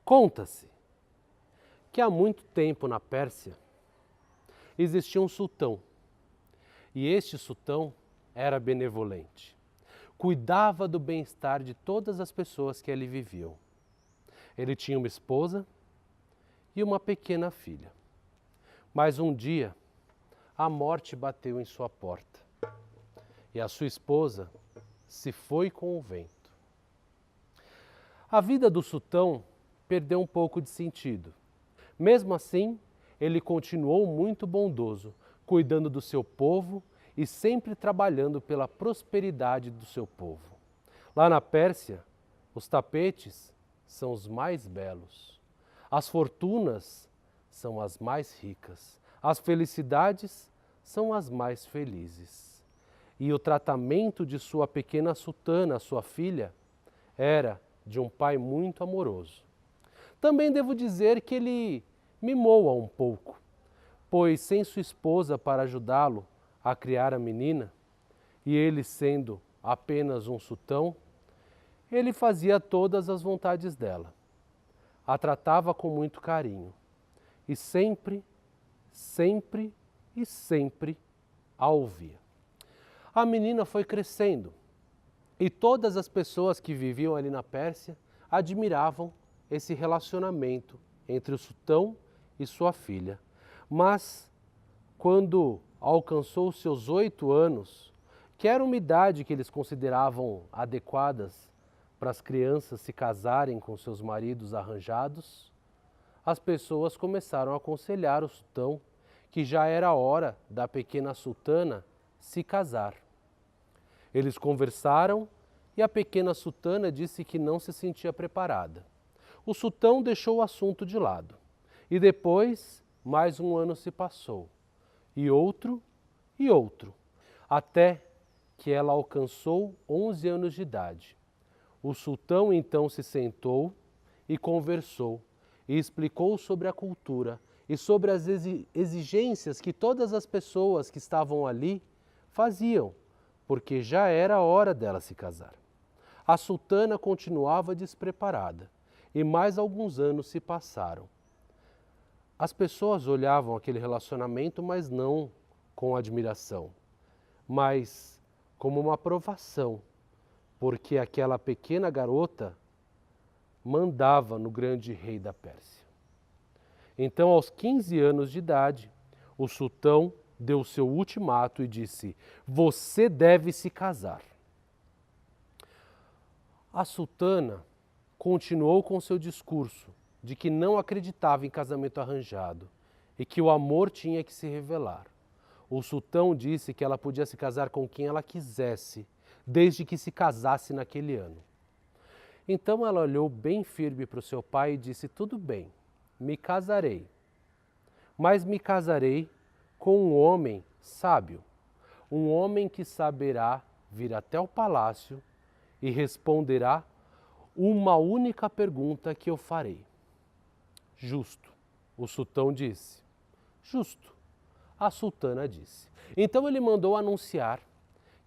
Conta-se que há muito tempo na Pérsia existia um sultão, e este sultão era benevolente. Cuidava do bem-estar de todas as pessoas que ali viviam. Ele tinha uma esposa e uma pequena filha. Mas um dia, a morte bateu em sua porta e a sua esposa se foi com o vento. A vida do sultão perdeu um pouco de sentido. Mesmo assim, ele continuou muito bondoso, cuidando do seu povo e sempre trabalhando pela prosperidade do seu povo. Lá na Pérsia, os tapetes são os mais belos, as fortunas são as mais ricas, as felicidades são as mais felizes. E o tratamento de sua pequena sultana, sua filha, era de um pai muito amoroso. Também devo dizer que ele mimou-a um pouco, pois sem sua esposa para ajudá-lo a criar a menina, e ele sendo apenas um sultão, ele fazia todas as vontades dela. A tratava com muito carinho e sempre a ouvia. A menina foi crescendo e todas as pessoas que viviam ali na Pérsia admiravam esse relacionamento entre o sultão e sua filha. Mas quando alcançou seus 8 anos, que era uma idade que eles consideravam adequadas para as crianças se casarem com seus maridos arranjados, as pessoas começaram a aconselhar o sultão que já era hora da pequena sultana se casar. Eles conversaram e a pequena sultana disse que não se sentia preparada. O sultão deixou o assunto de lado. E depois, mais um ano se passou. E outro, até que ela alcançou 11 anos de idade. O sultão então se sentou e conversou e explicou sobre a cultura e sobre as exigências que todas as pessoas que estavam ali faziam, porque já era hora dela se casar. A sultana continuava despreparada e mais alguns anos se passaram. As pessoas olhavam aquele relacionamento, mas não com admiração, mas como uma aprovação, porque aquela pequena garota mandava no grande rei da Pérsia. Então, aos 15 anos de idade, o sultão deu seu ultimato e disse: "Você deve se casar." A sultana continuou com seu discurso de que não acreditava em casamento arranjado e que o amor tinha que se revelar. O sultão disse que ela podia se casar com quem ela quisesse, desde que se casasse naquele ano. Então ela olhou bem firme para o seu pai e disse: "Tudo bem, me casarei, mas me casarei com um homem sábio, um homem que saberá vir até o palácio e responderá uma única pergunta que eu farei." "Justo", o sultão disse. "Justo", a sultana disse. Então ele mandou anunciar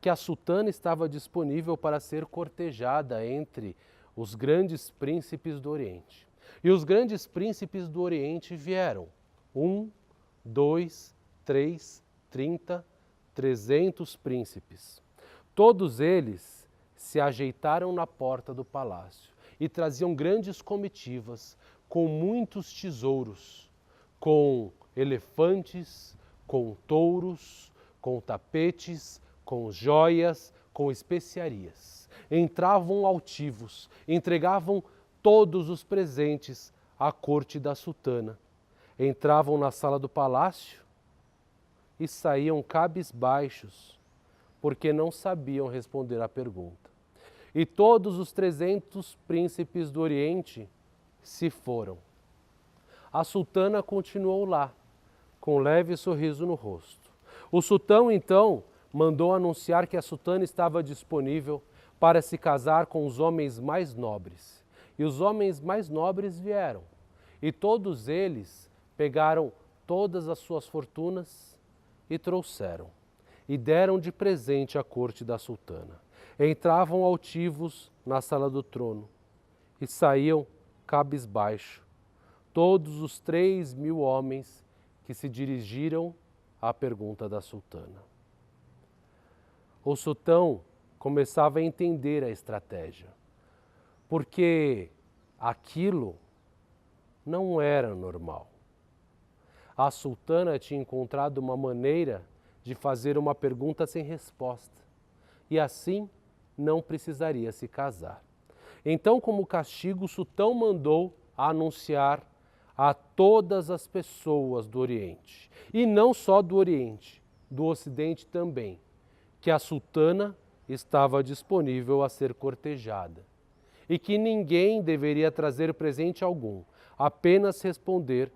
que a sultana estava disponível para ser cortejada entre os grandes príncipes do Oriente. E os grandes príncipes do Oriente vieram. 1, 2, 3, 30, 300 príncipes. Todos eles se ajeitaram na porta do palácio e traziam grandes comitivas com muitos tesouros, com elefantes, com touros, com tapetes, com joias, com especiarias. Entravam altivos, entregavam todos os presentes à corte da sultana. Entravam na sala do palácio e saíam cabisbaixos, porque não sabiam responder à pergunta. E todos os 300 príncipes do Oriente se foram. A sultana continuou lá, com um leve sorriso no rosto. O sultão, então, mandou anunciar que a sultana estava disponível para se casar com os homens mais nobres. E os homens mais nobres vieram. E todos eles pegaram todas as suas fortunas e trouxeram. E deram de presente à corte da sultana. Entravam altivos na sala do trono e saíam cabisbaixo, todos os 3.000 homens que se dirigiram à pergunta da sultana. O sultão começava a entender a estratégia, porque aquilo não era normal. A sultana tinha encontrado uma maneira de fazer uma pergunta sem resposta, e assim não precisaria se casar. Então, como castigo, o sultão mandou anunciar a todas as pessoas do Oriente, e não só do Oriente, do Ocidente também, que a sultana estava disponível a ser cortejada e que ninguém deveria trazer presente algum, apenas responder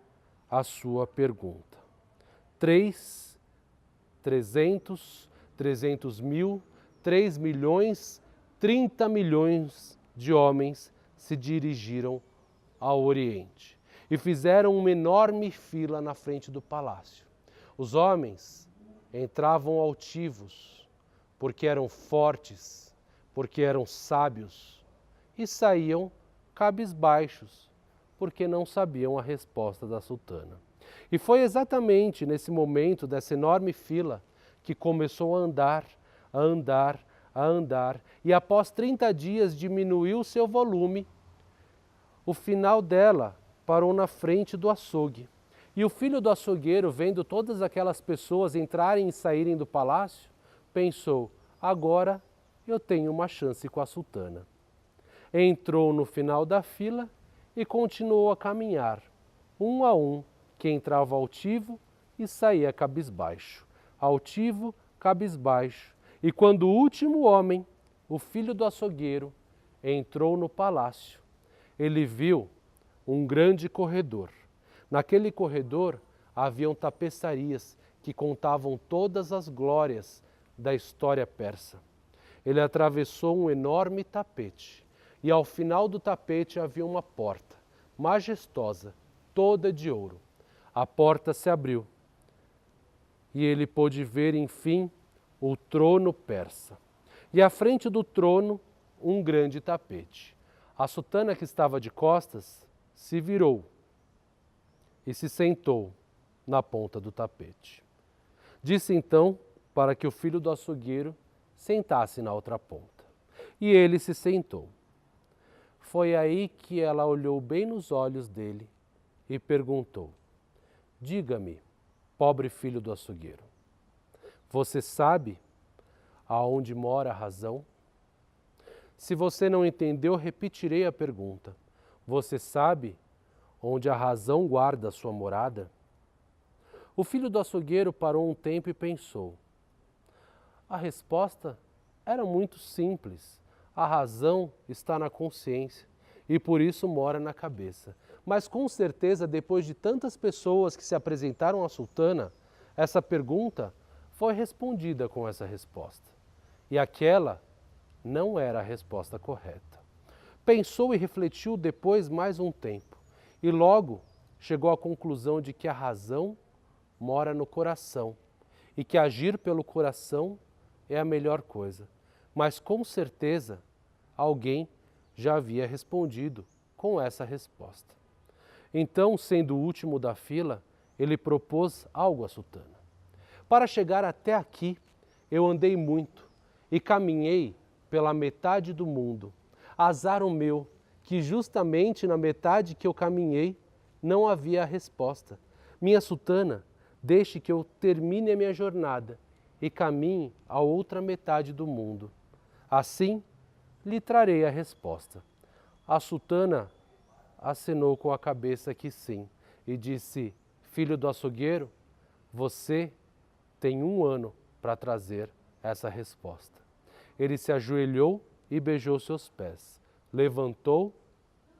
a sua pergunta. 300 mil, 3 milhões, 30 milhões de homens se dirigiram ao Oriente e fizeram uma enorme fila na frente do palácio. Os homens entravam altivos, porque eram fortes, porque eram sábios, e saíam cabisbaixos, porque não sabiam a resposta da sultana. E foi exatamente nesse momento dessa enorme fila que começou a andar, a andar, a andar, e após 30 dias diminuiu seu volume. O final dela parou na frente do açougue. E o filho do açougueiro, vendo todas aquelas pessoas entrarem e saírem do palácio, pensou: agora eu tenho uma chance com a sultana. Entrou no final da fila e continuou a caminhar, um a um, que entrava altivo e saía cabisbaixo, altivo, cabisbaixo. E quando o último homem, o filho do açougueiro, entrou no palácio, ele viu um grande corredor. Naquele corredor haviam tapeçarias que contavam todas as glórias da história persa. Ele atravessou um enorme tapete e ao final do tapete havia uma porta majestosa, toda de ouro. A porta se abriu e ele pôde ver, enfim, o trono persa. E à frente do trono, um grande tapete. A sultana, que estava de costas, se virou e se sentou na ponta do tapete. Disse então para que o filho do açougueiro sentasse na outra ponta. E ele se sentou. Foi aí que ela olhou bem nos olhos dele e perguntou: diga-me, pobre filho do açougueiro, você sabe aonde mora a razão? Se você não entendeu, repetirei a pergunta. Você sabe onde a razão guarda a sua morada? O filho do açougueiro parou um tempo e pensou. A resposta era muito simples. A razão está na consciência e por isso mora na cabeça. Mas com certeza, depois de tantas pessoas que se apresentaram à sultana, essa pergunta foi respondida com essa resposta. E aquela não era a resposta correta. Pensou e refletiu depois mais um tempo e logo chegou à conclusão de que a razão mora no coração e que agir pelo coração é a melhor coisa. Mas com certeza alguém já havia respondido com essa resposta. Então, sendo o último da fila, ele propôs algo à sultana. Para chegar até aqui, eu andei muito e caminhei pela metade do mundo. Azar o meu, que justamente na metade que eu caminhei não havia a resposta. Minha sultana, deixe que eu termine a minha jornada e caminhe à outra metade do mundo. Assim, lhe trarei a resposta. A sultana acenou com a cabeça que sim e disse: filho do açougueiro, você tem 1 ano para trazer essa resposta. Ele se ajoelhou e beijou seus pés, levantou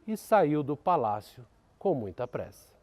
e saiu do palácio com muita pressa.